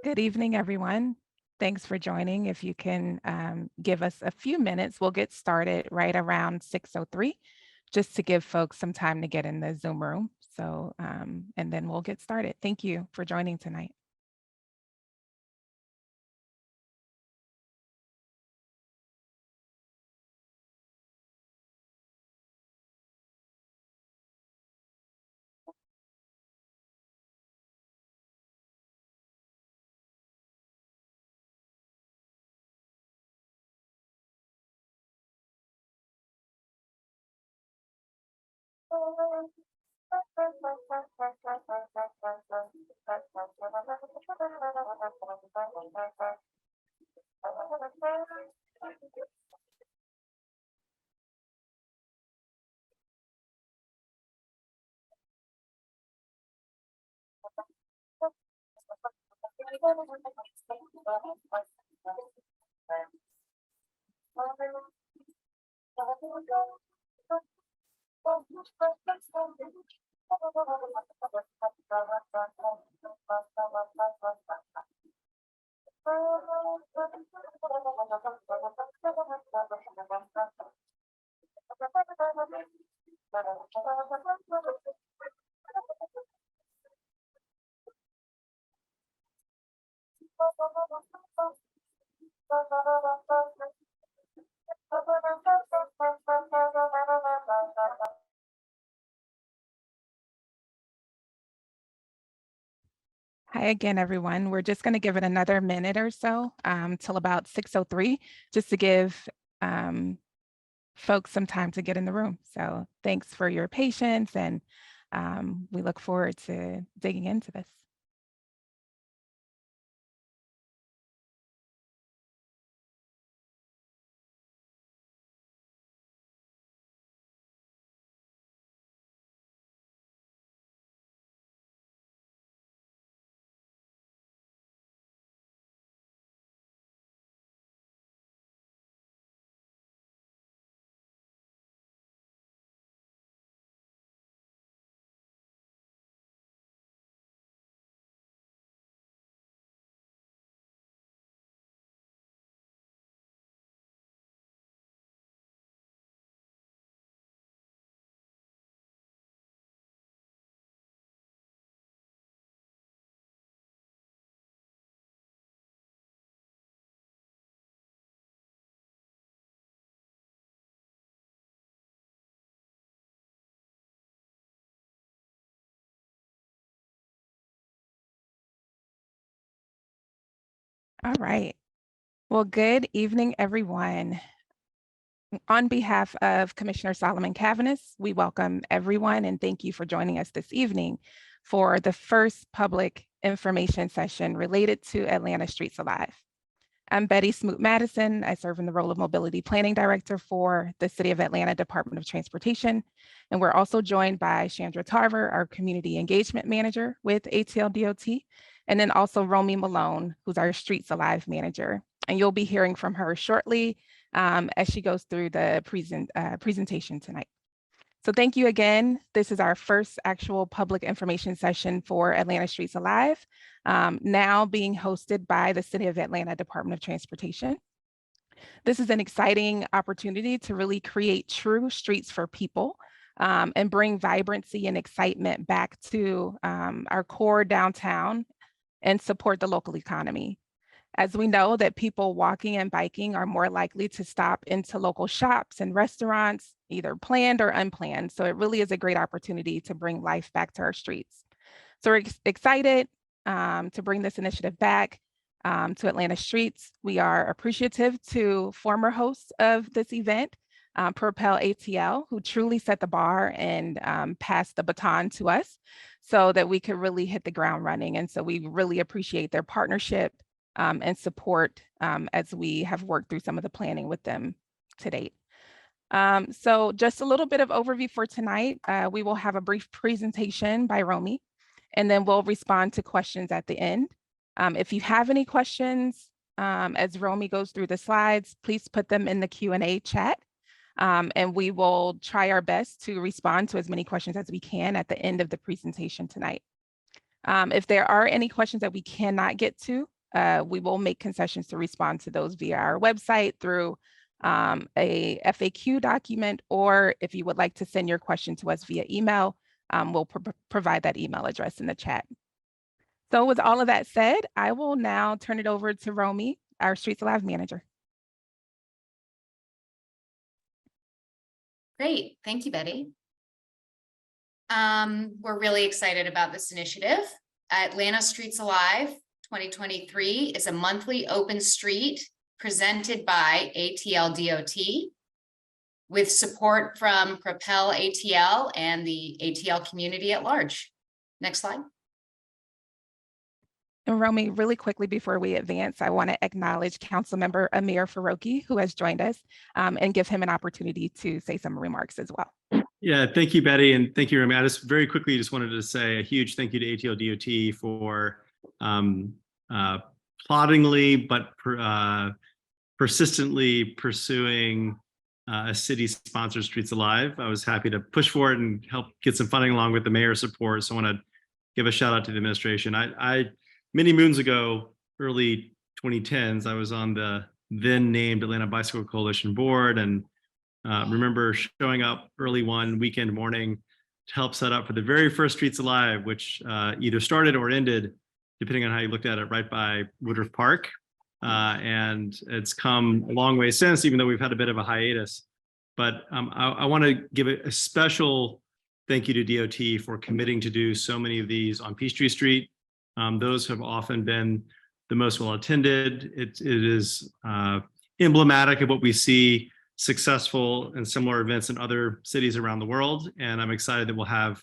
Good evening, everyone. Thanks for joining. If you can give us a few minutes, we'll get started right around 6:03, just to give folks some time to get in the Zoom room. So, and then we'll get started. Thank you for joining tonight. Hi again, everyone. We're just going to give it another minute or so till about 6:03, just to give folks some time to get in the room. So thanks for your patience, and we look forward to digging into this. All right. Well, good evening, everyone. On behalf of Commissioner Solomon Cavanis, we welcome everyone and thank you for joining us this evening for the first public information session related to Atlanta Streets Alive. I'm Betty Smoot-Madison. I serve in the role of Mobility Planning Director for the City of Atlanta Department of Transportation. And we're also joined by Chandra Tarver, our Community Engagement Manager with ATL DOT, and then also Romy Malone, who's our Streets Alive Manager. And you'll be hearing from her shortly as she goes through the presentation tonight. So thank you again. This is our first actual public information session for Atlanta Streets Alive, now being hosted by the City of Atlanta Department of Transportation. This is an exciting opportunity to really create true streets for people and bring vibrancy and excitement back to our core downtown and support the local economy. As we know that people walking and biking are more likely to stop into local shops and restaurants, either planned or unplanned. So it really is a great opportunity to bring life back to our streets. So we're excited to bring this initiative back to Atlanta Streets. We are appreciative to former hosts of this event, Propel ATL, who truly set the bar and passed the baton to us so that we could really hit the ground running. And so we really appreciate their partnership and support as we have worked through some of the planning with them to date. So just a little bit of overview for tonight. We will have a brief presentation by Romy, and then we'll respond to questions at the end. If you have any questions as Romy goes through the slides, please put them in the Q&A chat. And we will try our best to respond to as many questions as we can at the end of the presentation tonight. If there are any questions that we cannot get to, we will make concessions to respond to those via our website through a FAQ document, or if you would like to send your question to us via email, we'll provide that email address in the chat. So with all of that said, I will now turn it over to Romy, our Streets Alive manager. Great, thank you, Betty. We're really excited about this initiative. Atlanta Streets Alive 2023 is a monthly open street presented by ATL DOT with support from Propel ATL and the ATL community at large. Next slide. And Romy, really quickly before we advance, I want to acknowledge Councilmember Amir Faroqi, who has joined us, and give him an opportunity to say some remarks as well. Yeah, thank you, Betty, and thank you, Romy. I just very quickly just wanted to say a huge thank you to ATL DOT for ploddingly but persistently pursuing a city-sponsored Streets Alive. I was happy to push for it and help get some funding along with the mayor's support. So I want to give a shout out to the administration. I many moons ago, early 2010s, I was on the then named Atlanta Bicycle Coalition board, and remember showing up early one weekend morning to help set up for the very first Streets Alive, which either started or ended, depending on how you looked at it, right by Woodruff Park. And it's come a long way since, even though we've had a bit of a hiatus. But I want to give a special thank you to DOT for committing to do so many of these on Peachtree Street. Those have often been the most well attended. It is emblematic of what we see successful and similar events in other cities around the world. And I'm excited that we'll have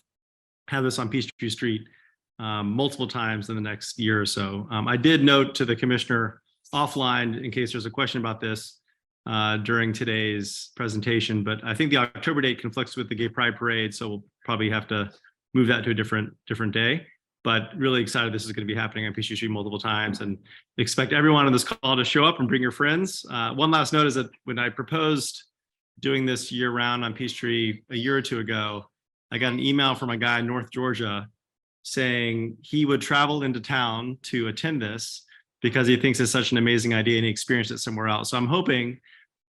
this on Peachtree Street multiple times in the next year or so. I did note to the commissioner offline, in case there's a question about this during today's presentation, but I think the October date conflicts with the Gay Pride Parade, so we'll probably have to move that to a different day. But really excited this is going to be happening on Peachtree Street multiple times, and expect everyone on this call to show up and bring your friends. One last note is that when I proposed doing this year round on Peachtree a year or two ago, I got an email from a guy in North Georgia saying he would travel into town to attend this because he thinks it's such an amazing idea and he experienced it somewhere else. So I'm hoping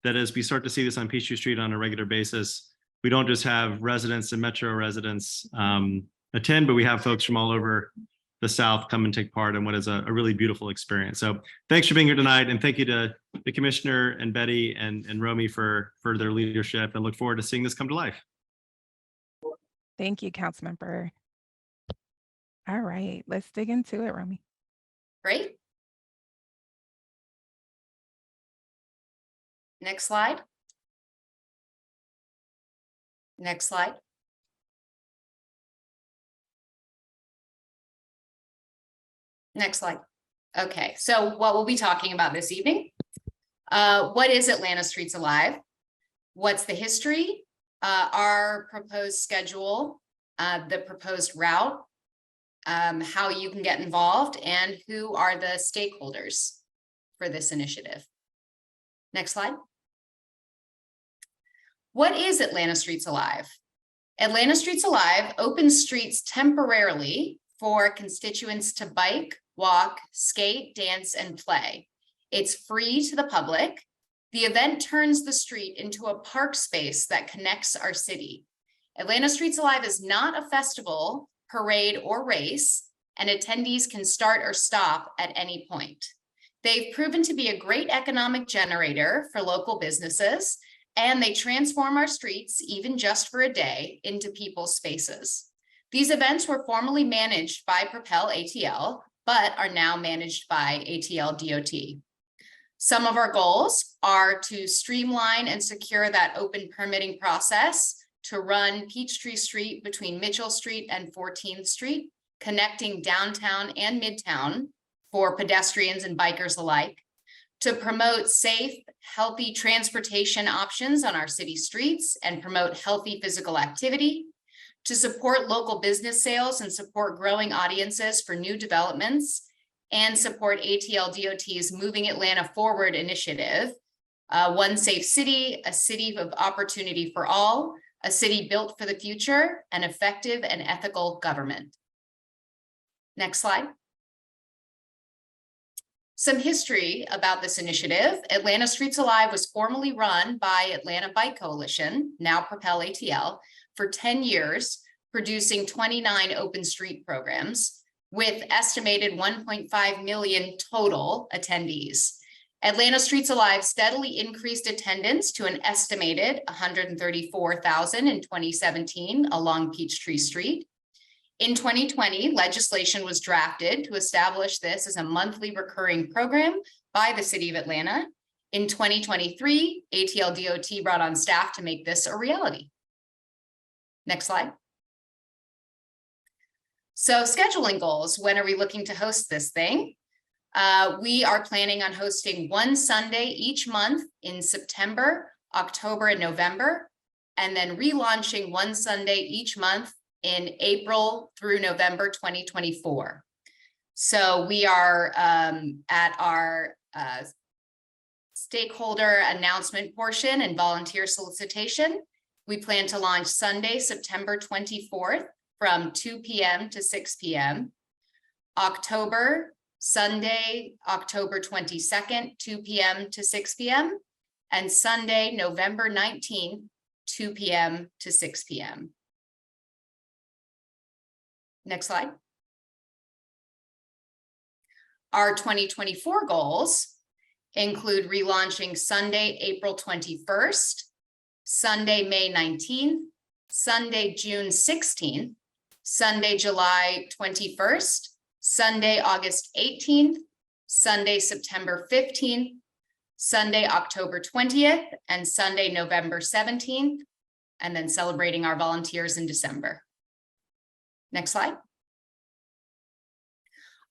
that as we start to see this on Peachtree Street on a regular basis, we don't just have residents and Metro residents attend, but we have folks from all over the South come and take part in what is a really beautiful experience. So thanks for being here tonight, and thank you to the commissioner and Betty and Romy for their leadership, and look forward to seeing this come to life. Thank you, Councilmember. All right, let's dig into it, Romy. Great. Next slide. Next slide. Next slide. Okay, so what we'll be talking about this evening. What is Atlanta Streets Alive? What's the history? Our proposed schedule, the proposed route, how you can get involved, and who are the stakeholders for this initiative. Next slide. What is Atlanta Streets Alive? Atlanta Streets Alive opens streets temporarily for constituents to bike, walk, skate, dance, and play. It's free to the public. The event turns the street into a park space that connects our city. Atlanta Streets Alive is not a festival, parade, or race, and attendees can start or stop at any point. They've proven to be a great economic generator for local businesses, and they transform our streets, even just for a day, into people's spaces. These events were formerly managed by Propel ATL, but are now managed by ATL DOT. Some of our goals are to streamline and secure that open permitting process to run Peachtree Street between Mitchell Street and 14th Street, connecting downtown and midtown for pedestrians and bikers alike, to promote safe, healthy transportation options on our city streets and promote healthy physical activity, to support local business sales and support growing audiences for new developments, and support ATL DOT's Moving Atlanta Forward initiative, One Safe City, a city of opportunity for all, a city built for the future, and effective and ethical government. Next slide. Some history about this initiative. Atlanta Streets Alive was formerly run by Atlanta Bike Coalition, now Propel ATL, for 10 years, producing 29 open street programs with estimated 1.5 million total attendees. Atlanta Streets Alive steadily increased attendance to an estimated 134,000 in 2017 along Peachtree Street. In 2020, legislation was drafted to establish this as a monthly recurring program by the City of Atlanta. In 2023, ATL DOT brought on staff to make this a reality. Next slide. So scheduling goals, when are we looking to host this thing? We are planning on hosting one Sunday each month in September, October, and November, and then relaunching one Sunday each month in April through November 2024. So we are at our stakeholder announcement portion and volunteer solicitation. We plan to launch Sunday, September 24th from 2 p.m. to 6 p.m. Sunday, October 22nd, 2 p.m. to 6 p.m. and Sunday, November 19th, 2 p.m. to 6 p.m. Next slide. Our 2024 goals include relaunching Sunday, April 21st, Sunday, May 19th, Sunday, June 16th, Sunday, July 21st, Sunday, August 18th, Sunday, September 15th, Sunday, October 20th, and Sunday, November 17th, and then celebrating our volunteers in December. Next slide.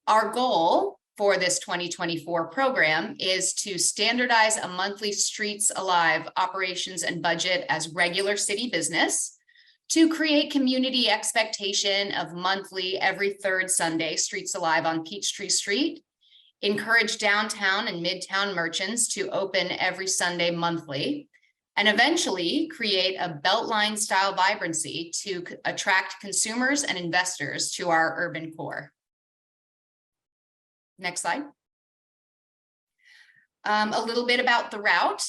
Our goal for this 2024 program is to standardize a monthly Streets Alive operations and budget as regular city business, to create community expectation of monthly every third Sunday Streets Alive on Peachtree Street, encourage downtown and midtown merchants to open every Sunday monthly, and eventually create a Beltline style vibrancy to attract consumers and investors to our urban core. Next slide. A little bit about the route.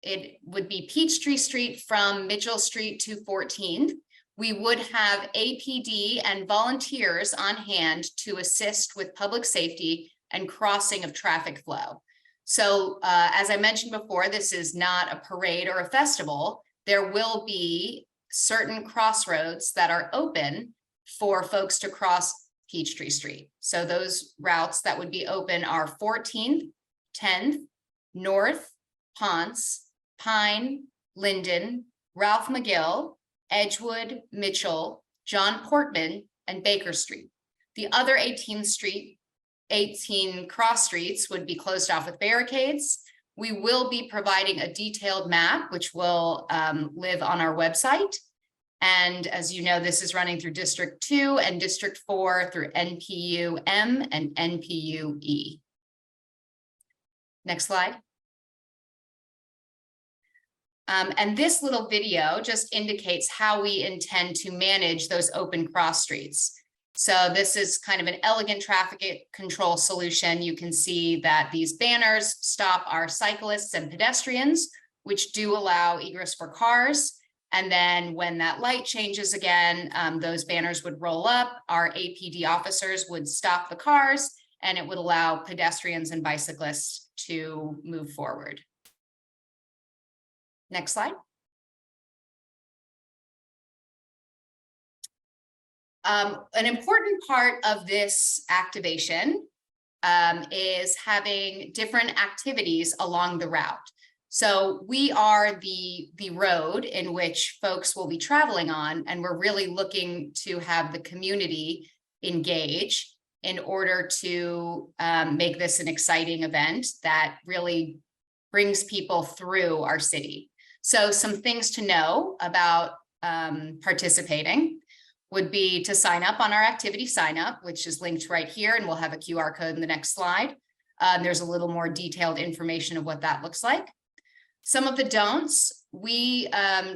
It would be Peachtree Street from Mitchell Street to 14th. We would have APD and volunteers on hand to assist with public safety and crossing of traffic flow. So as I mentioned before, this is not a parade or a festival. There will be certain crossroads that are open for folks to cross Peachtree Street. So those routes that would be open are 14th, 10th, North, Ponce, Pine, Linden, Ralph McGill, Edgewood, Mitchell, John Portman, and Baker Street. The other 18 cross streets would be closed off with barricades. We will be providing a detailed map, which will live on our website. And as you know, this is running through District 2 and District 4 through NPU-M and NPU-E. Next slide. And this little video just indicates how we intend to manage those open cross streets. So this is kind of an elegant traffic control solution. You can see that these banners stop our cyclists and pedestrians, which do allow egress for cars. And then when that light changes again, those banners would roll up, our APD officers would stop the cars, and it would allow pedestrians and bicyclists to move forward. Next slide. An important part of this activation is having different activities along the route. So we are the road in which folks will be traveling on, and we're really looking to have the community engage in order to make this an exciting event that really brings people through our city. So some things to know about participating would be to sign up on our activity sign up, which is linked right here, and we'll have a QR code in the next slide. There's a little more detailed information of what that looks like. Some of the don'ts, we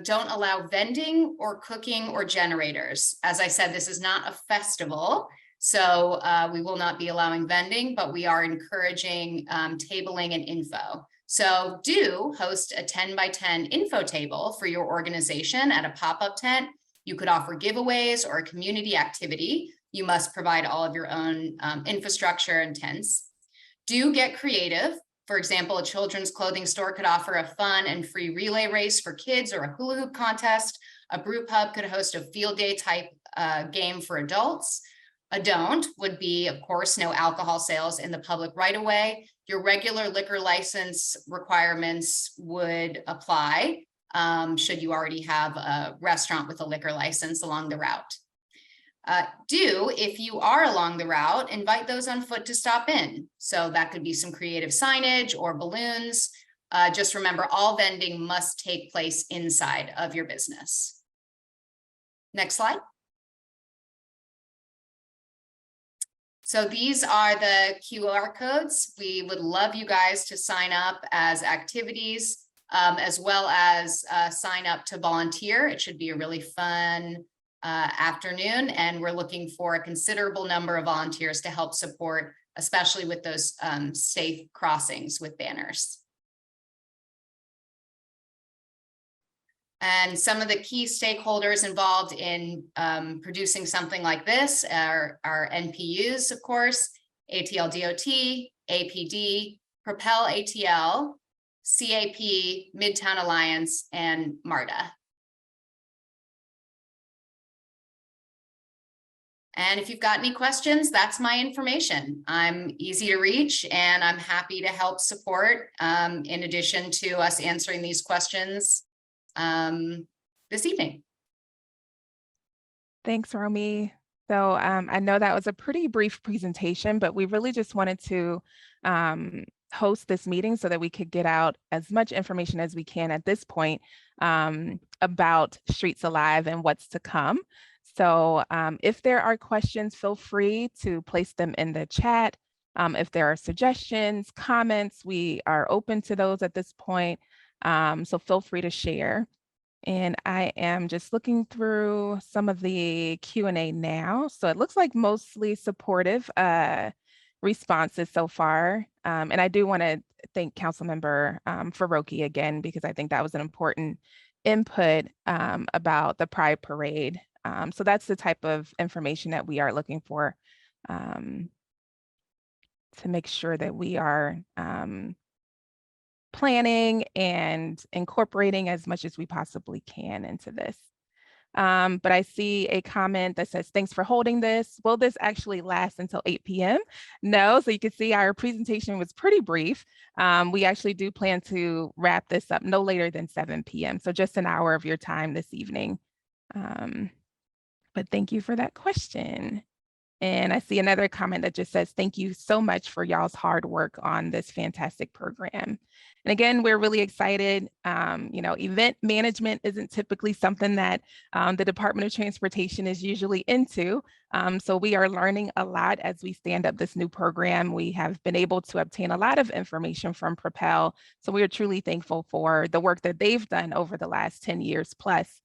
don't allow vending or cooking or generators. As I said, this is not a festival. So we will not be allowing vending, but we are encouraging tabling and info. So do host a 10 by 10 info table for your organization at a pop-up tent. You could offer giveaways or a community activity. You must provide all of your own infrastructure and tents. Do get creative. For example, a children's clothing store could offer a fun and free relay race for kids or a hula hoop contest. A brew pub could host a field day type game for adults. A don't would be, of course, no alcohol sales in the public right of way. Your regular liquor license requirements would apply should you already have a restaurant with a liquor license along the route. If you are along the route, invite those on foot to stop in. So that could be some creative signage or balloons. Just remember, all vending must take place inside of your business. Next slide. So these are the QR codes. We would love you guys to sign up as activities, as well as sign up to volunteer. It should be a really fun afternoon, and we're looking for a considerable number of volunteers to help support, especially with those safe crossings with banners. And some of the key stakeholders involved in producing something like this are NPUs, of course, ATL DOT, APD, Propel ATL, CAP, Midtown Alliance, and MARTA. And if you've got any questions, that's my information. I'm easy to reach, and I'm happy to help support in addition to us answering these questions this evening. Thanks, Romy. So I know that was a pretty brief presentation, but we really just wanted to host this meeting so that we could get out as much information as we can at this point about Streets Alive and what's to come. So if there are questions, feel free to place them in the chat. If there are suggestions, comments, we are open to those at this point. So feel free to share. And I am just looking through some of the Q&A now. So it looks like mostly supportive responses so far. And I do want to thank Councilmember Farokhi again, because I think that was an important input about the Pride Parade. So that's the type of information that we are looking for to make sure that we are planning and incorporating as much as we possibly can into this. But I see a comment that says, thanks for holding this. Will this actually last until 8 p.m.? No, so you can see our presentation was pretty brief. We actually do plan to wrap this up no later than 7 p.m. So just an hour of your time this evening. But thank you for that question. And I see another comment that just says, thank you so much for y'all's hard work on this fantastic program. And again, we're really excited. You know, event management isn't typically something that the Department of Transportation is usually into. So we are learning a lot as we stand up this new program. We have been able to obtain a lot of information from Propel. So we are truly thankful for the work that they've done over the last 10 years plus.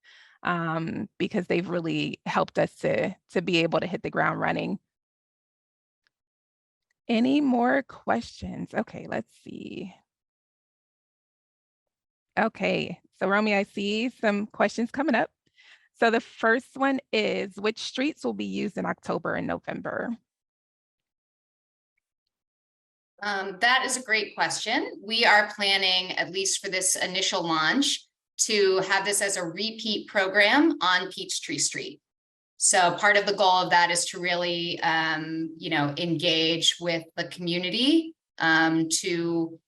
Because they've really helped us to be able to hit the ground running. Any more questions? Okay, let's see. Okay, so Romy, I see some questions coming up. So the first one is, which streets will be used in October and November? That is a great question. We are planning, at least for this initial launch, to have this as a repeat program on Peachtree Street. So part of the goal of that is to really, you know, engage with the community, to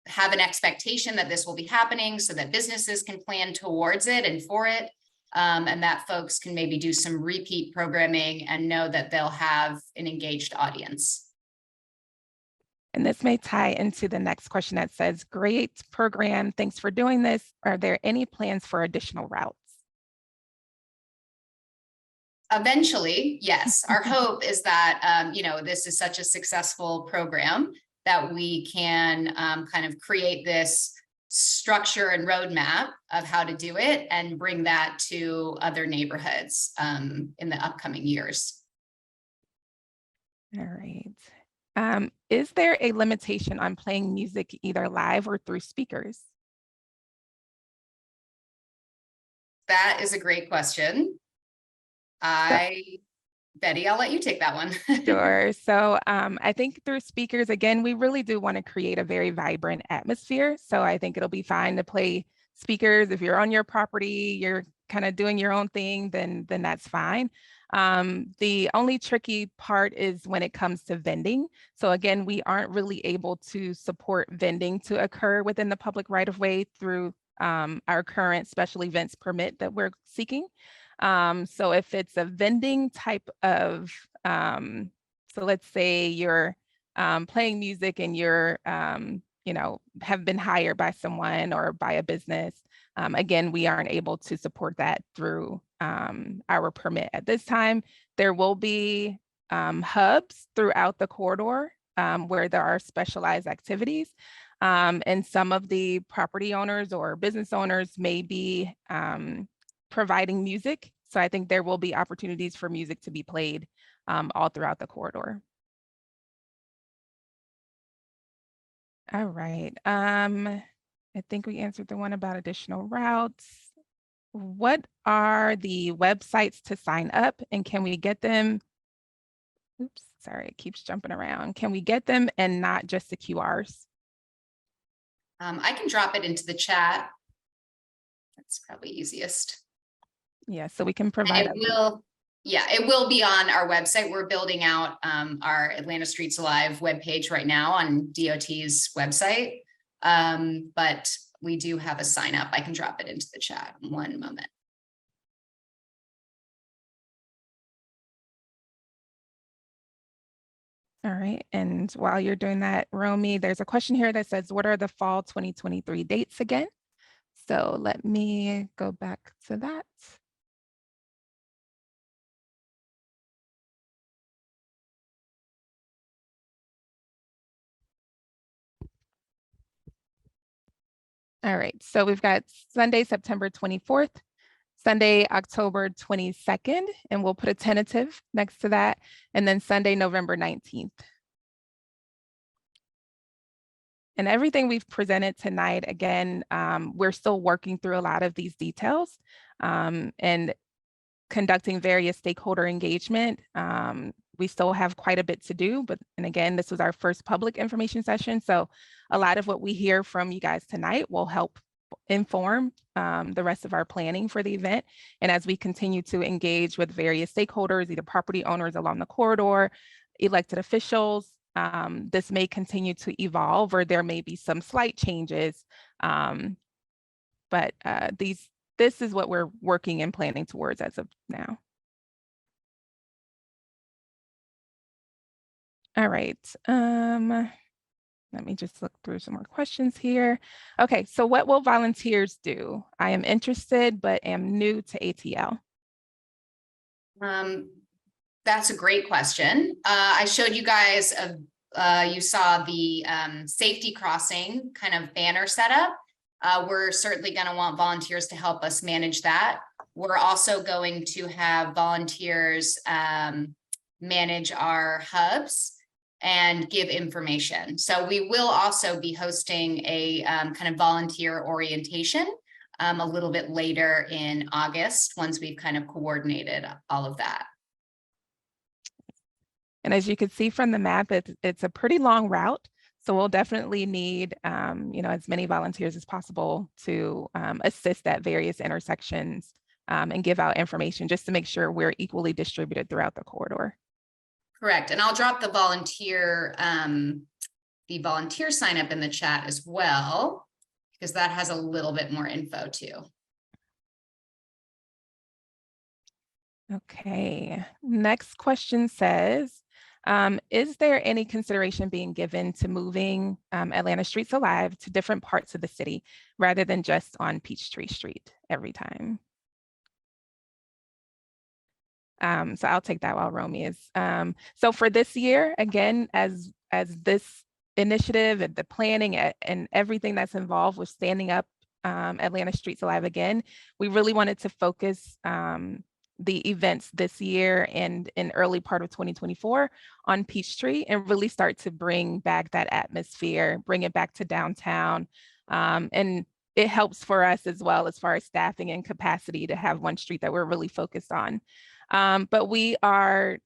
have an expectation that this will be happening so that businesses can plan towards it and for it, and that folks can maybe do some repeat programming and know that they'll have an engaged audience. And this may tie into the next question that says, great program, thanks for doing this. Are there any plans for additional routes? Eventually, yes. Our hope is that, you know, this is such a successful program that we can kind of create this structure and roadmap of how to do it and bring that to other neighborhoods in the upcoming years. All right. Is there a limitation on playing music either live or through speakers? That is a great question. Betty, I'll let you take that one. Sure. So I think through speakers, again, we really do want to create a very vibrant atmosphere. So I think it'll be fine to play speakers. If you're on your property, you're kind of doing your own thing, then that's fine. The only tricky part is when it comes to vending. So again, we aren't really able to support vending to occur within the public right of way through our current special events permit that we're seeking. So if it's a vending type of, so let's say you're playing music and you're, have been hired by someone or by a business, again, we aren't able to support that through our permit at this time. There will be hubs throughout the corridor where there are specialized activities. And some of the property owners or business owners may be providing music. So I think there will be opportunities for music to be played all throughout the corridor. All right. I think we answered the one about additional routes. What are the websites to sign up, and can we get them? Oops, sorry, it keeps jumping around. Can we get them and not just the QRs? I can drop it into the chat. That's probably easiest. Yeah, so we can provide. And it will be on our website. We're building out our Atlanta Streets Alive webpage right now on DOT's website. But we do have a sign up. I can drop it into the chat in one moment. All right, and while you're doing that, Romy, there's a question here that says, what are the fall 2023 dates again? So let me go back to that. All right, so we've got Sunday, September 24th, Sunday, October 22nd, and we'll put a tentative next to that, and then Sunday, November 19th. And everything we've presented tonight, again, we're still working through a lot of these details and conducting various stakeholder engagement. We still have quite a bit to do, and again, this was our first public information session. So a lot of what we hear from you guys tonight will help inform the rest of our planning for the event. And as we continue to engage with various stakeholders, either property owners along the corridor, elected officials, this may continue to evolve, or there may be some slight changes. But this is what we're working and planning towards as of now. All right. Let me just look through some more questions here. Okay, so what will volunteers do? I am interested, but am new to ATL. That's a great question. I showed you guys, you saw the safety crossing kind of banner setup. We're certainly going to want volunteers to help us manage that. We're also going to have volunteers manage our hubs and give information. So we will also be hosting a kind of volunteer orientation a little bit later in August, once we've kind of coordinated all of that. And as you can see from the map, it's a pretty long route. So we'll definitely need, as many volunteers as possible to assist at various intersections and give out information just to make sure we're equally distributed throughout the corridor. Correct. And I'll drop the volunteer sign up in the chat as well, because that has a little bit more info too. Okay. Next question says, is there any consideration being given to moving Atlanta Streets Alive to different parts of the city rather than just on Peachtree Street every time? So I'll take that while Romy is. So for this year, again, as this initiative and the planning and everything that's involved with standing up Atlanta Streets Alive again, we really wanted to focus the events this year and in early part of 2024 on Peachtree and really start to bring back that atmosphere, bring it back to downtown. And it helps for us as well as far as staffing and capacity to have one street that we're really focused on. But we are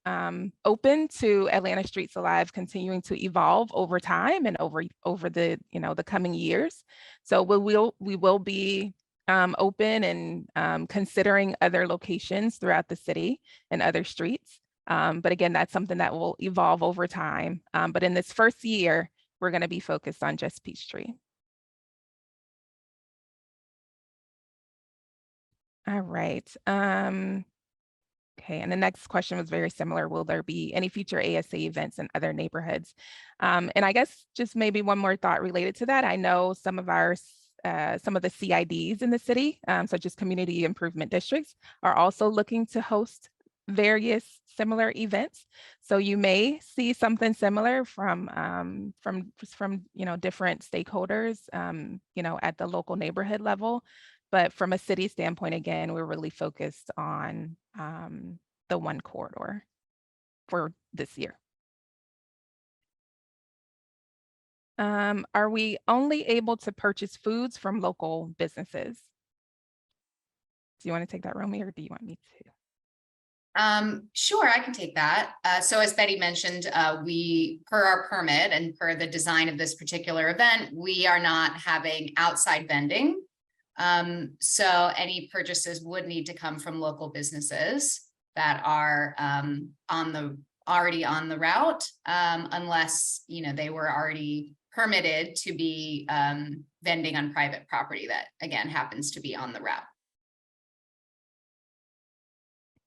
open to Atlanta Streets Alive continuing to evolve over time and over the the coming years. So we will be open and considering other locations throughout the city and other streets. But again, that's something that will evolve over time. But in this first year, we're going to be focused on just Peachtree. All right. Okay, and the next question was very similar. Will there be any future ASA events in other neighborhoods? And I guess just maybe one more thought related to that. I know some of the CIDs in the city, such as community improvement districts, are also looking to host various similar events. So you may see something similar from different stakeholders, at the local neighborhood level. But from a city standpoint, again, we're really focused on the one corridor for this year. Are we only able to purchase foods from local businesses? Do you want to take that, Romy, or do you want me to? Sure, I can take that. So as Betty mentioned, we, per our permit and per the design of this particular event, we are not having outside vending. So any purchases would need to come from local businesses that are already on the route, unless they were already permitted to be vending on private property that again happens to be on the route.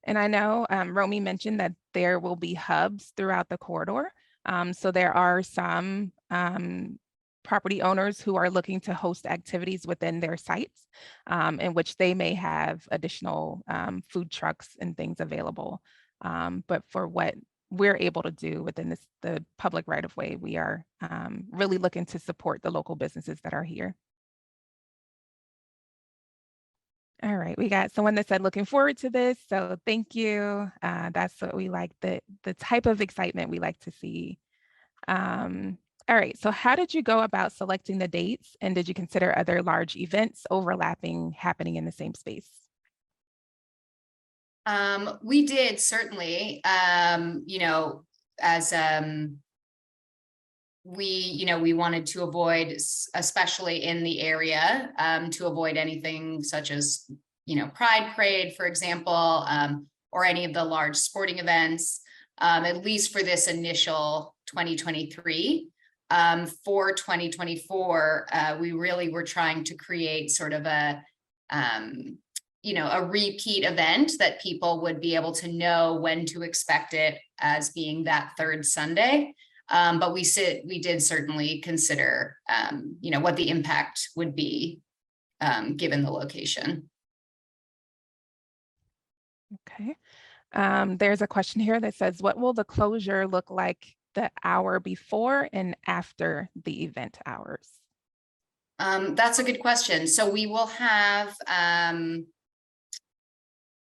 And I know Romy mentioned that there will be hubs throughout the corridor. So there are some property owners who are looking to host activities within their sites, in which they may have additional food trucks and things available. But for what we're able to do within the public right of way, we are really looking to support the local businesses that are here. All right, we got someone that said looking forward to this, so thank you. That's what we like, the type of excitement we like to see. All right, so how did you go about selecting the dates, and did you consider other large events overlapping happening in the same space? We did certainly, as we wanted to avoid, especially in the area, to avoid anything such as, Pride Parade, for example, or any of the large sporting events, at least for this initial 2023. For 2024, we really were trying to create sort of a repeat event that people would be able to know when to expect it as being that third Sunday. But we did certainly consider, what the impact would be given the location. Okay. There's a question here that says, what will the closure look like the hour before and after the event hours? That's a good question. So we will have,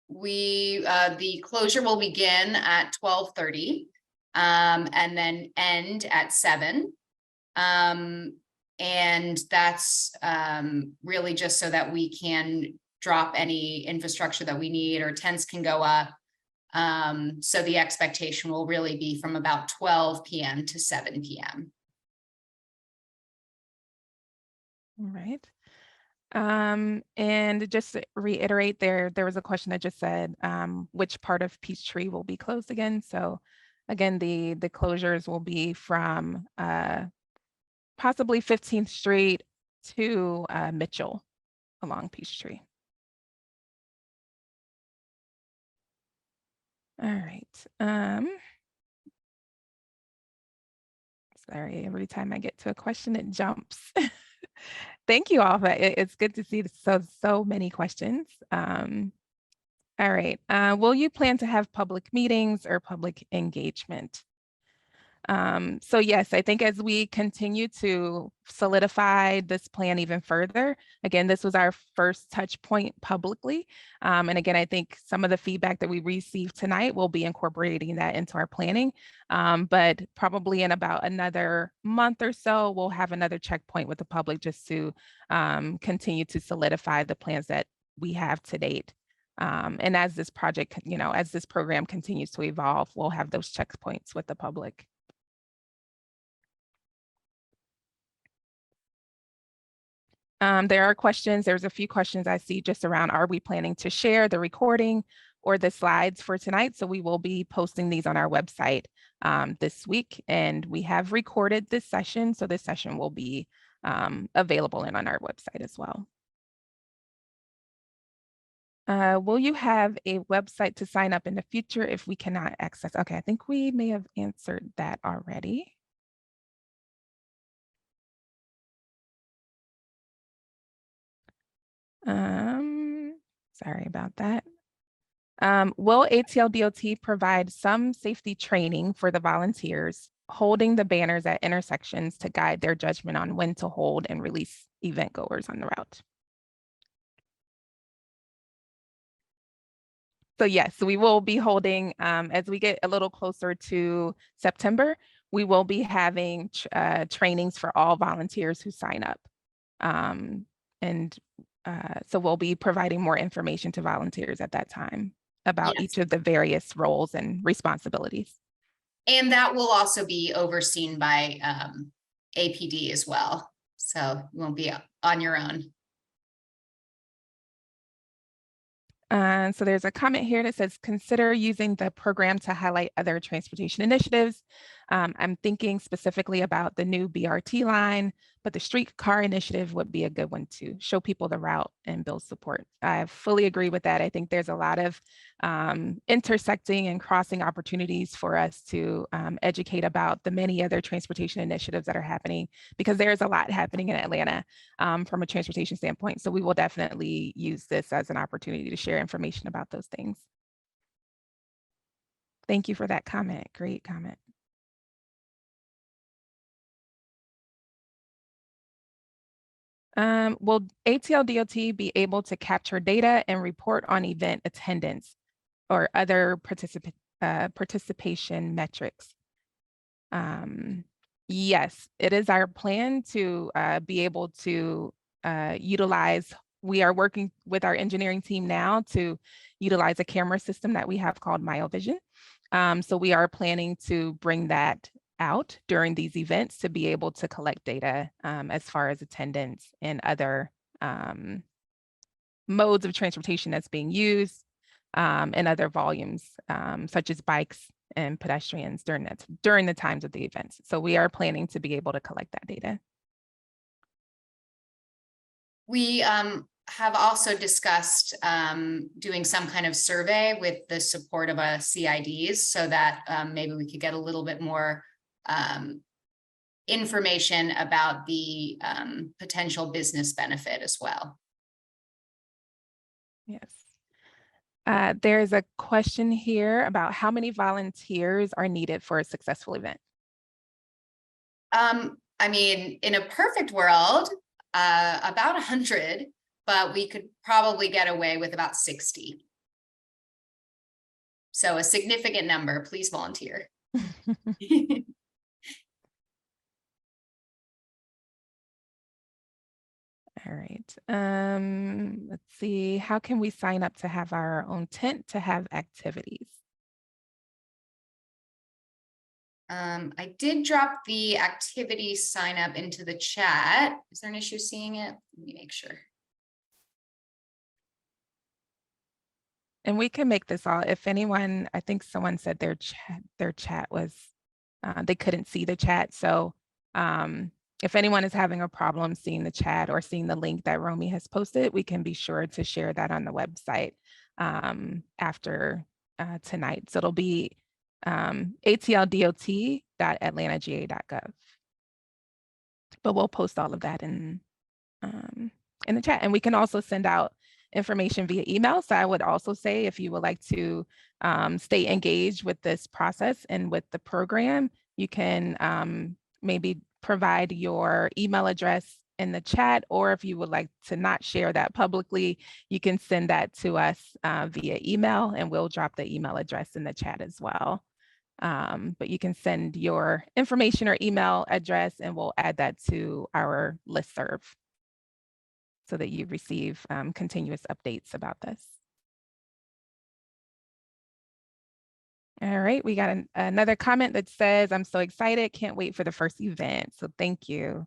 the closure will begin at 12:30. And then end at 7. And that's really just so that we can drop any infrastructure that we need, or tents can go up. So the expectation will really be from about 12 p.m. to 7 p.m. All right. And just to reiterate, there was a question that just said which part of Peachtree will be closed again. So again, the closures will be from possibly 15th Street to Mitchell along Peachtree. All right. Sorry, every time I get to a question, it jumps. Thank you all. It's good to see so many questions. All right. Will you plan to have public meetings or public engagement? So yes, I think as we continue to solidify this plan even further, again, this was our first touch point publicly. And again, I think some of the feedback that we received tonight will be incorporating that into our planning. But probably in about another month or so, we'll have another checkpoint with the public just to continue to solidify the plans that we have to date. And as this project, as this program continues to evolve, we'll have those checkpoints with the public. There are questions. There's a few questions I see just around, are we planning to share the recording or the slides for tonight? So we will be posting these on our website this week, and we have recorded this session. So this session will be available and on our website as well. Will you have a website to sign up in the future if we cannot access? Okay, I think we may have answered that already. Sorry about that. Will ATL DOT provide some safety training for the volunteers holding the banners at intersections to guide their judgment on when to hold and release event goers on the route? So yes, we will be holding, as we get a little closer to September, we will be having trainings for all volunteers who sign up. So we'll be providing more information to volunteers at that time about Yes. each of the various roles and responsibilities. And that will also be overseen by APD as well. So you won't be on your own. So there's a comment here that says, consider using the program to highlight other transportation initiatives. I'm thinking specifically about the new BRT line, but the streetcar initiative would be a good one to show people the route and build support. I fully agree with that. I think there's a lot of intersecting and crossing opportunities for us to educate about the many other transportation initiatives that are happening, because there's a lot happening in Atlanta from a transportation standpoint. So we will definitely use this as an opportunity to share information about those things. Thank you for that comment. Great comment. Will ATL DOT be able to capture data and report on event attendance or other participation metrics? Yes, it is our plan to be able to utilize. We are working with our engineering team now to utilize a camera system that we have called MyoVision. So we are planning to bring that out during these events to be able to collect data as far as attendance and other modes of transportation that's being used and other volumes such as bikes and pedestrians during the times of the events. So we are planning to be able to collect that data. We have also discussed doing some kind of survey with the support of CIDs so that maybe we could get a little bit more information about the potential business benefit as well. Yes. There's a question here about how many volunteers are needed for a successful event. I mean, in a perfect world, about 100, but we could probably get away with about 60. So a significant number, please volunteer. All right. Let's see. How can we sign up to have our own tent to have activities? I did drop the activity sign up into the chat. Is there an issue seeing it? Let me make sure. And we can make this all, if anyone, I think someone said their chat was, they couldn't see the chat. So if anyone is having a problem seeing the chat or seeing the link that Romy has posted, we can be sure to share that on the website after tonight. So it'll be atldot.atlantaga.gov. But we'll post all of that in the chat. And we can also send out information via email. So I would also say, if you would like to stay engaged with this process and with the program, You can maybe provide your email address in the chat, or if you would like to not share that publicly, you can send that to us via email, and we'll drop the email address in the chat as well. But you can send your information or email address, and we'll add that to our listserv so that you receive continuous updates about this. All right, we got another comment that says, "I'm so excited, can't wait for the first event." So thank you.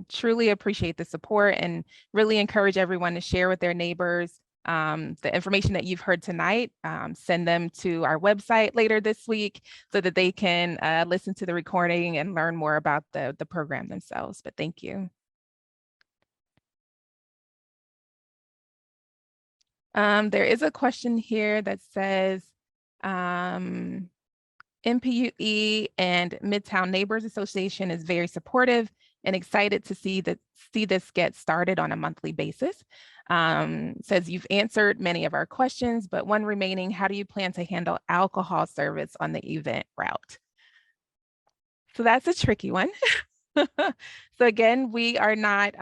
Truly appreciate the support and really encourage everyone to share with their neighbors the information that you've heard tonight. Send them to our website later this week so that they can listen to the recording and learn more about the program themselves. But thank you. There is a question here that says, MPUE and Midtown Neighbors Association is very supportive and excited to see this get started on a monthly basis. Says you've answered many of our questions, but one remaining: how do you plan to handle alcohol service on the event route? So that's a tricky one. So again, we are not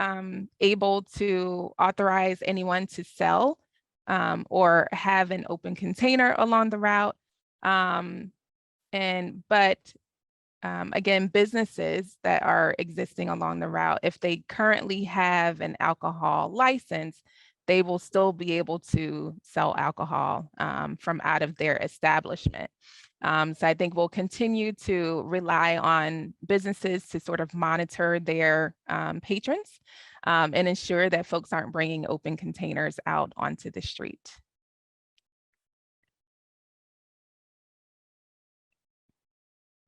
able to authorize anyone to sell or have an open container along the route. Again, businesses that are existing along the route, if they currently have an alcohol license, they will still be able to sell alcohol from out of their establishment. So I think we'll continue to rely on businesses to sort of monitor their patrons and ensure that folks aren't bringing open containers out onto the street.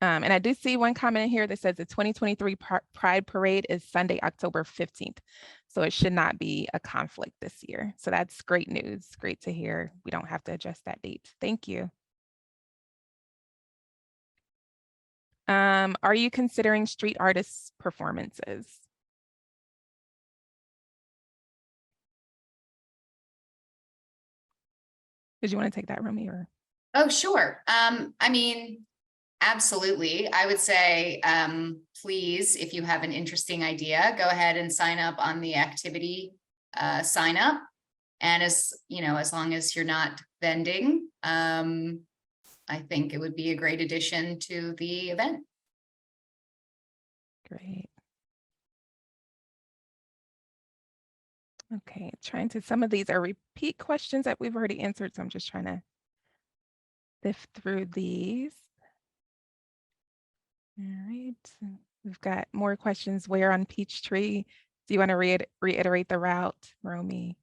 And I do see one comment here that says the 2023 Pride Parade is Sunday, October 15th. So it should not be a conflict this year. So that's great news. Great to hear. We don't have to adjust that date. Thank you. Are you considering street artists' performances? Did you want to take that, Romy? Or? Oh, sure. I mean, absolutely. I would say, please, if you have an interesting idea, go ahead and sign up on the activity sign up. And as long as you're not vending, I think it would be a great addition to the event. Great. Okay, some of these are repeat questions that we've already answered, so I'm just trying to sift through these. All right, we've got more questions. Where on Peachtree? Do you want to reiterate the route, Romy?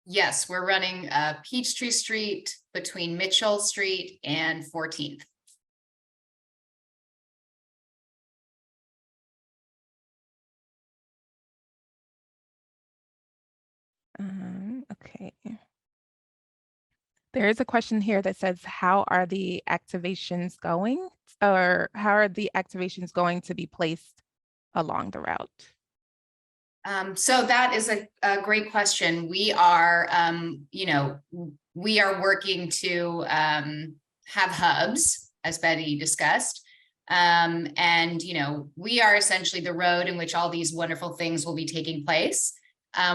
Yes, we're running Peachtree Street between Mitchell Street and 14th. Okay. There is a question here that says, how are the activations going? Or how are the activations going to be placed along the route? So that is a great question. We are, we are working to have hubs, as Betty discussed. And, we are essentially the road in which all these wonderful things will be taking place.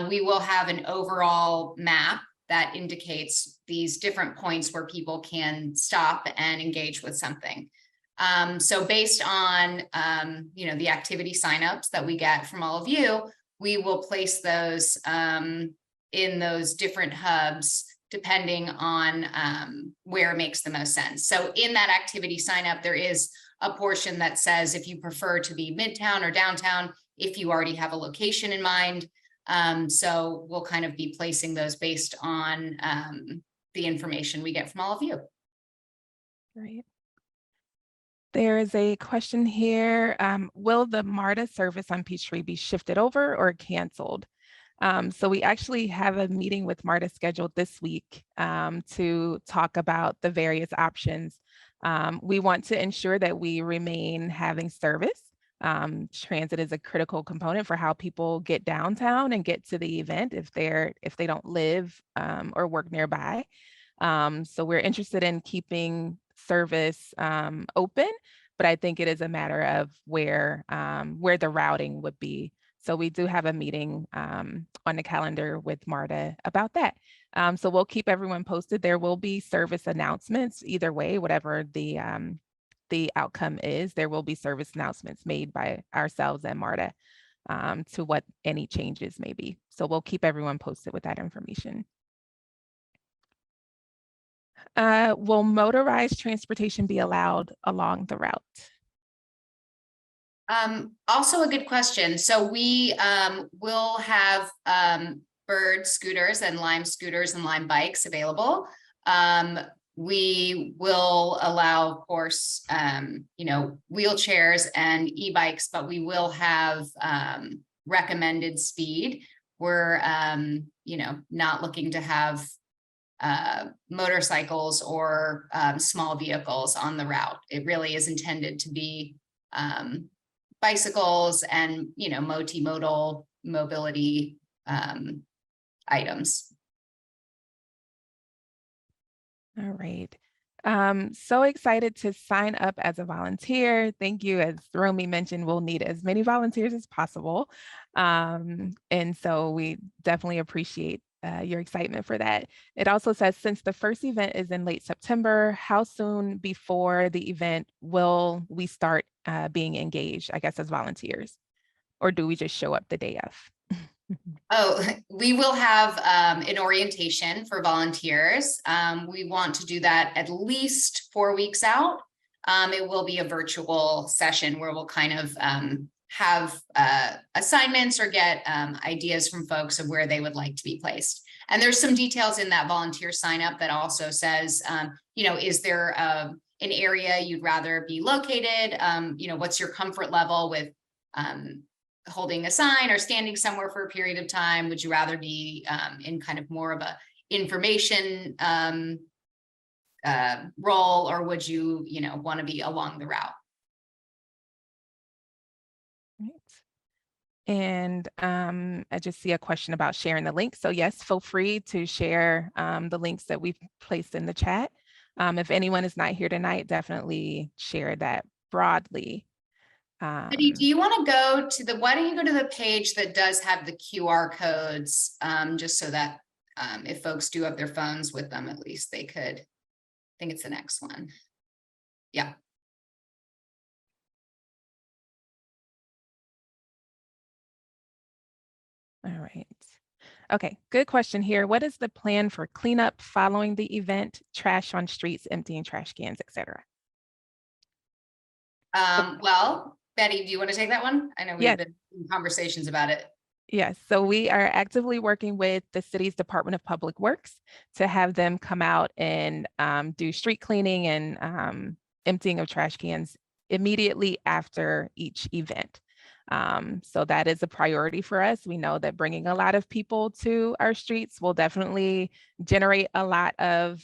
We will have an overall map that indicates these different points where people can stop and engage with something. So based on, the activity signups that we get from all of you, we will place those in those different hubs, depending on where it makes the most sense. So in that activity sign up, there is a portion that says if you prefer to be Midtown or downtown, if you already have a location in mind. So we'll kind of be placing those based on the information we get from all of you. Great. There is a question here. Will the MARTA service on Peachtree be shifted over or canceled? So we actually have a meeting with MARTA scheduled this week to talk about the various options. We want to ensure that we remain having service. Transit is a critical component for how people get downtown and get to the event if they don't live or work nearby. So we're interested in keeping service open, but I think it is a matter of where the routing would be. So we do have a meeting on the calendar with MARTA about that. So we'll keep everyone posted. There will be service announcements either way, whatever the outcome is. There will be service announcements made by ourselves and MARTA to what any changes may be. So we'll keep everyone posted with that information. Will motorized transportation be allowed along the route? Also a good question. So we will have Bird scooters and Lime scooters and Lime bikes available. We will allow, of course, wheelchairs and e-bikes, but we will have recommended speed. We're, not looking to have motorcycles or small vehicles on the route. It really is intended to be bicycles and, multimodal mobility items. All right. So excited to sign up as a volunteer. Thank you. As Romy mentioned, we'll need as many volunteers as possible. And so we definitely appreciate your excitement for that. It also says, since the first event is in late September, how soon before the event will we start being engaged, I guess, as volunteers? Or do we just show up the day of? Oh, we will have an orientation for volunteers. We want to do that at least 4 weeks out. It will be a virtual session where we'll kind of have assignments or get ideas from folks of where they would like to be placed. And there's some details in that volunteer sign up that also says, is there an area you'd rather be located? What's your comfort level with holding a sign or standing somewhere for a period of time? Would you rather be in kind of more of a information role, or would you, want to be along the route? Right. And I just see a question about sharing the link. So yes, feel free to share the links that we've placed in the chat. If anyone is not here tonight, definitely share that broadly. Betty, do you want to go to why don't you go to the page that does have the QR codes, just so that if folks do have their phones with them, at least they could, I think it's the next one. Yeah. All right. Okay, good question here. What is the plan for cleanup following the event, trash on streets, emptying trash cans, etc.? Well, Betty, do you want to take that one? I know we've Yes. been in conversations about it. Yes, so we are actively working with the city's Department of Public Works to have them come out and do street cleaning and emptying of trash cans immediately after each event. So that is a priority for us. We know that bringing a lot of people to our streets will definitely generate a lot of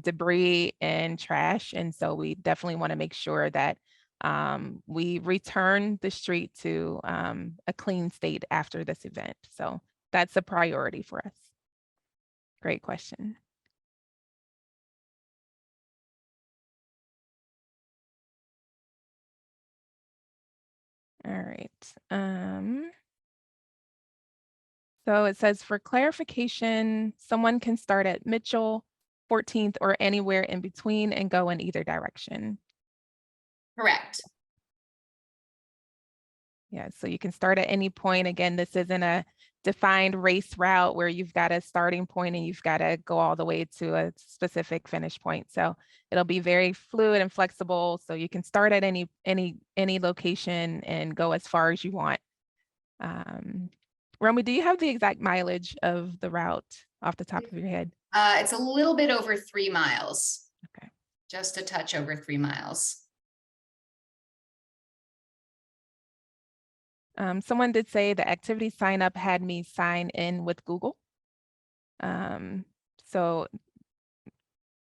debris and trash. And so we definitely want to make sure that we return the street to a clean state after this event. So that's a priority for us. Great question. All right. So it says, for clarification, someone can start at Mitchell, 14th, or anywhere in between and go in either direction. Correct. Yeah, so you can start at any point. Again, this isn't a defined race route where you've got a starting point and you've got to go all the way to a specific finish point. So it'll be very fluid and flexible. So you can start at any location and go as far as you want. Romy, do you have the exact mileage of the route off the top of your head? It's a little bit over 3 miles. Okay. Just a touch over 3 miles. Someone did say the activity sign up had me sign in with Google. So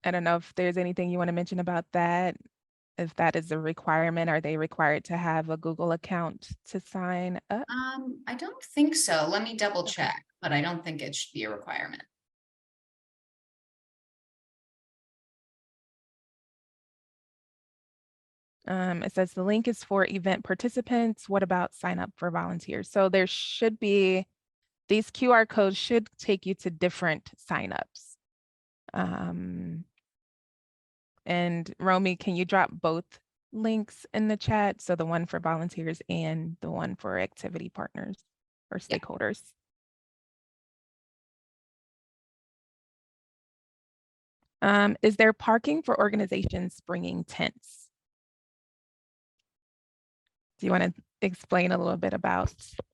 I don't know if there's anything you want to mention about that. If that is a requirement, are they required to have a Google account to sign up? I don't think so. Let me double check, but I don't think it should be a requirement. It says the link is for event participants. What about sign up for volunteers? So there should be, these QR codes should take you to different signups. And Romy, can you drop both links in the chat? So the one for volunteers and the one for activity partners or Yeah. stakeholders. Is there parking for organizations bringing tents? Do you want to explain a little bit about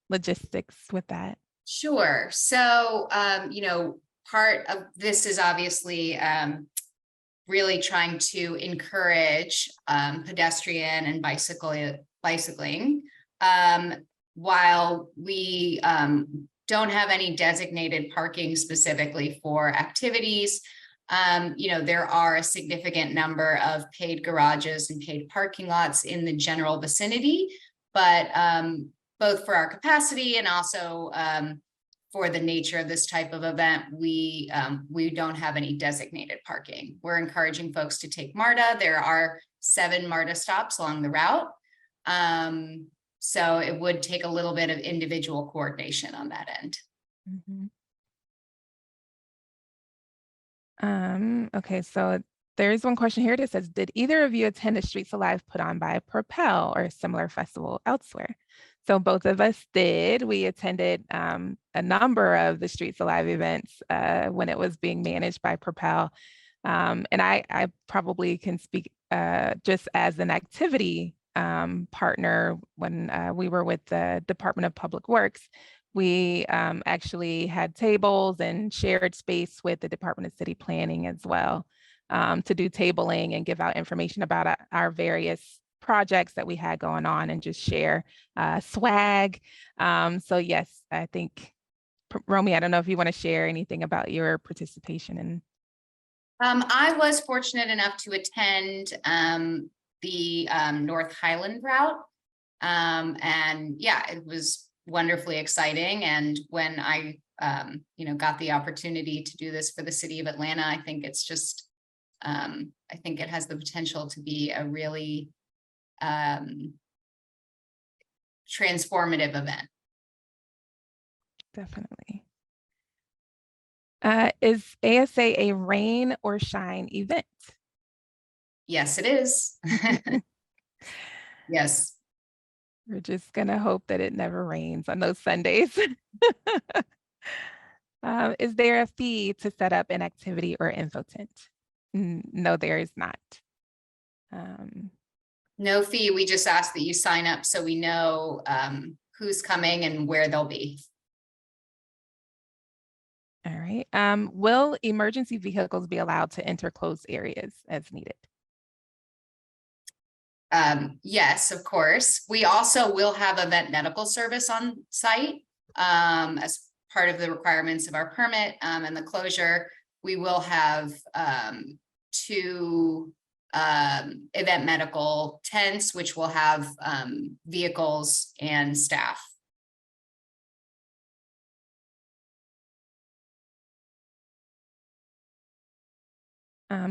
logistics with that? Sure. So, part of this is obviously really trying to encourage pedestrian and bicycling. While we don't have any designated parking specifically for activities, there are a significant number of paid garages and paid parking lots in the general vicinity, but both for our capacity and also for the nature of this type of event, we don't have any designated parking. We're encouraging folks to take MARTA. There are 7 MARTA stops along the route. So it would take a little bit of individual coordination on that end. Okay, so there's one question here that says, did either of you attend a Streets Alive put on by Propel or a similar festival elsewhere? So both of us did. We attended a number of the Streets Alive events when it was being managed by Propel. And I probably can speak just as an activity partner when we were with the Department of Public Works. We actually had tables and shared space with the Department of City Planning as well to do tabling and give out information about our various projects that we had going on and just share swag. So yes, I think, Romy, I don't know if you want to share anything about your participation in. I was fortunate enough to attend the North Highland route. And yeah, it was wonderfully exciting. And when I, got the opportunity to do this for the city of Atlanta, I think it's just, I think it has the potential to be a really transformative event. Definitely. Is ASA a rain or shine event? Yes, it is. Yes. We're just gonna hope that it never rains on those Sundays. Is there a fee to set up an activity or info tent? No, there is not. No fee. We just ask that you sign up so we know who's coming and where they'll be. All right. Will emergency vehicles be allowed to enter closed areas as needed? Yes, of course. We also will have event medical service on site as part of the requirements of our permit and the closure. We will have 2 event medical tents, which will have vehicles and staff.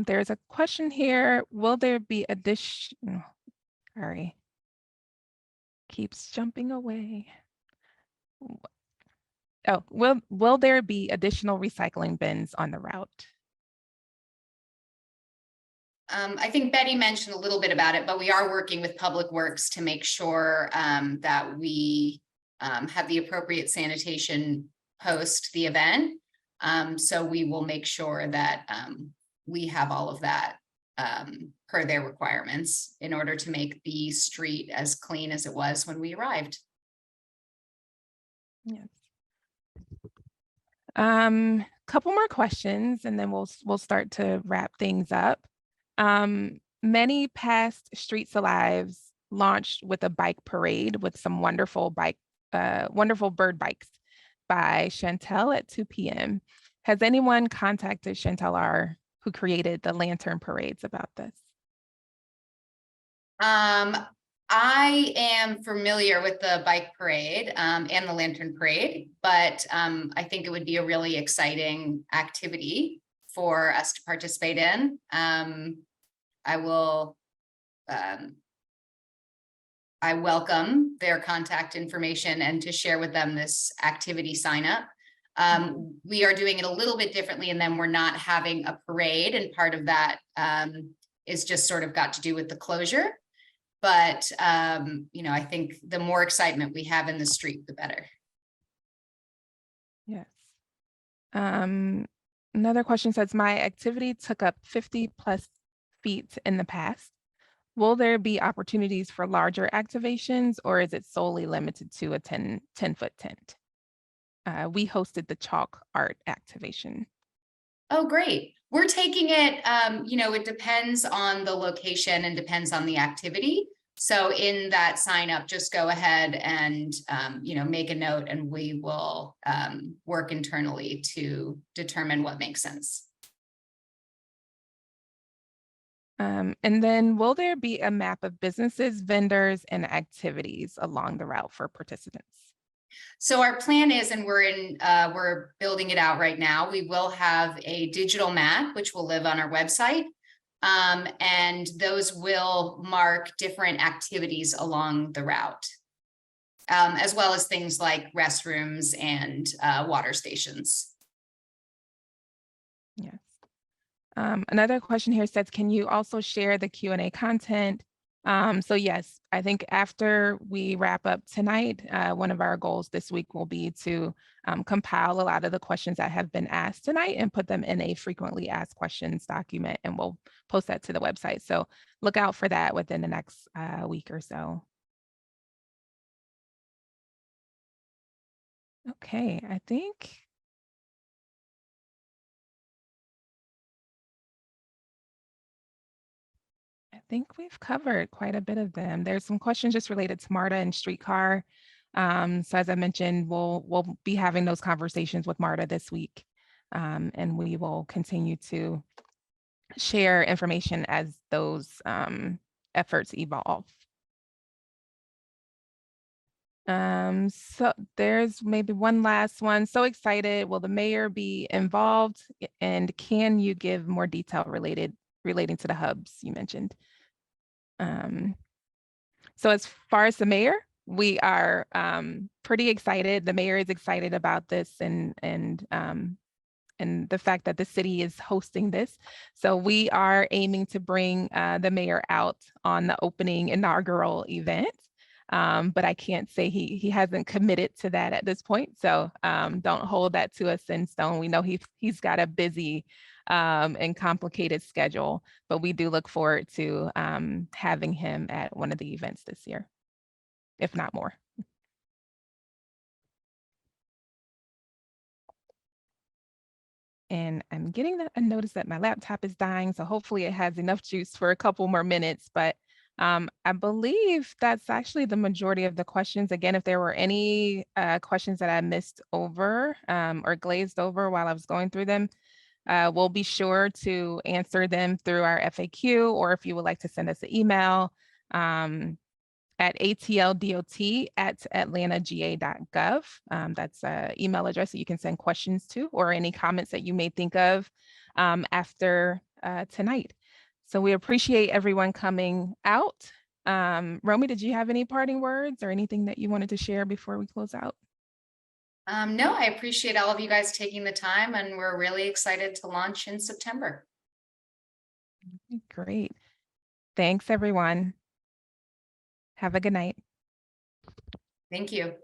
There's a question here. Will there be additional, sorry, keeps jumping away. Oh, will there be additional recycling bins on the route? I think Betty mentioned a little bit about it, but we are working with Public Works to make sure that we have the appropriate sanitation post the event. So we will make sure that we have all of that per their requirements in order to make the street as clean as it was when we arrived. Yes. Couple more questions and then we'll start to wrap things up. Many past Streets Alive launched with a bike parade with some wonderful bird bikes by Chantel at 2 p.m. Has anyone contacted Chantel R, who created the lantern parades, about this? I am familiar with the bike parade and the lantern parade, but I think it would be a really exciting activity for us to participate in. I will I welcome their contact information and to share with them this activity sign up. We are doing it a little bit differently, and then we're not having a parade. And part of that is just sort of got to do with the closure. But, you know, I think the more excitement we have in the street, the better. Yes. Another question says, my activity took up 50 plus feet in the past. Will there be opportunities for larger activations, or is it solely limited to a 10-foot tent? We hosted the chalk art activation. Oh, great. We're taking it, you know, it depends on the location and depends on the activity. So in that sign up, just go ahead and, you know, make a note, and we will work internally to determine what makes sense. And then will there be a map of businesses, vendors, and activities along the route for participants? So our plan is, and we're building it out right now, we will have a digital map, which will live on our website. And those will mark different activities along the route, as well as things like restrooms and water stations. Yes. Another question here says, can you also share the Q&A content? So yes, I think after we wrap up tonight, one of our goals this week will be to compile a lot of the questions that have been asked tonight and put them in a frequently asked questions document, and we'll post that to the website. So look out for that within the next week or so. Okay, I think we've covered quite a bit of them. There's some questions just related to MARTA and streetcar. So as I mentioned, we'll be having those conversations with MARTA this week, and we will continue to share information as those efforts evolve. So there's maybe one last one. So excited. Will the mayor be involved? And can you give more detail relating to the hubs you mentioned? So as far as the mayor, we are pretty excited. The mayor is excited about this, and the fact that the city is hosting this. So we are aiming to bring the mayor out on the opening inaugural event. But I can't say he hasn't committed to that at this point. So don't hold that to us in stone. We know he's got a busy and complicated schedule, but we do look forward to having him at one of the events this year, if not more. And I'm getting a notice that my laptop is dying, so hopefully it has enough juice for a couple more minutes, but I believe that's actually the majority of the questions. Again, if there were any questions that I missed over or glazed over while I was going through them, we'll be sure to answer them through our FAQ, or if you would like to send us an email at atldot@atlantaga.gov. That's an email address that you can send questions to, or any comments that you may think of after tonight. So we appreciate everyone coming out. Romy, did you have any parting words or anything that you wanted to share before we close out? No, I appreciate all of you guys taking the time, and we're really excited to launch in September. Great. Thanks, everyone. Have a good night. Thank you.